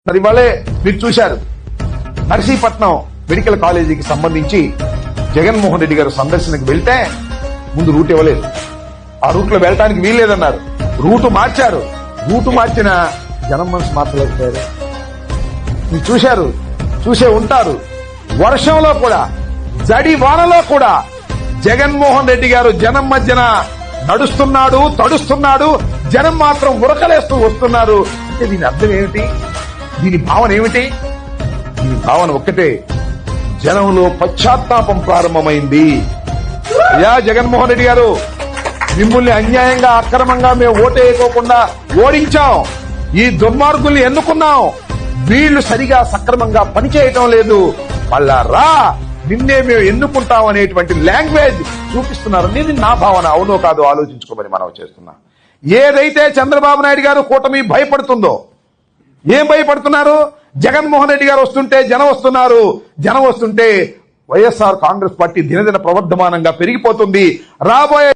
మరి ఇవాళే మీరు చూశారు నర్సీపట్నం మెడికల్ కాలేజీకి సంబంధించి జగన్మోహన్ రెడ్డి గారు సందర్శనకు వెళ్తే ముందు రూట్ ఇవ్వలేదు. ఆ రూట్ లో వెళ్ళటానికి వీల్లేదన్నారు. రూటు మార్చారు. రూటు మార్చిన జనం మనసు మార్చలేకపోయారు. మీరు చూశారు, చూసే ఉంటారు. వర్షంలో కూడా, జడి వానలో కూడా జగన్మోహన్ రెడ్డి గారు జనం మధ్యన నడుస్తున్నాడు, తడుస్తున్నాడు. జనం మాత్రం ఉరకలేస్తూ వస్తున్నారు. అంటే దీని అర్థం ఏమిటి? దీని భావన ఏమిటి? దీని భావన ఒక్కటే, జనంలో పశ్చాత్తాపం ప్రారంభమైంది. అయ్యా జగన్మోహన్ రెడ్డి గారు, మిమ్మల్ని అన్యాయంగా అక్రమంగా మేము ఓటేయకోకుండా ఓడించాం. ఈ దుర్మార్గుల్ని ఎన్నుకున్నాం. వీళ్లు సరిగా సక్రమంగా పనిచేయటం లేదు. మళ్ళా రా, నిన్నే మేము ఎన్నుకుంటాం అనేటువంటి లాంగ్వేజ్ చూపిస్తున్నారు. ఇది నా భావన. అవునో కాదో ఆలోచించుకోమని మనం చేస్తున్నాం. ఏదైతే చంద్రబాబు నాయుడు గారు కూటమి భయపడుతుందో, ఏం భయపడుతున్నారు? జగన్మోహన్ రెడ్డి గారు వస్తుంటే జనం వస్తున్నారు. జనం వస్తుంటే వైఎస్ఆర్ కాంగ్రెస్ పార్టీ దినదిన ప్రవర్ధమానంగా పెరిగిపోతుంది. రాబోయే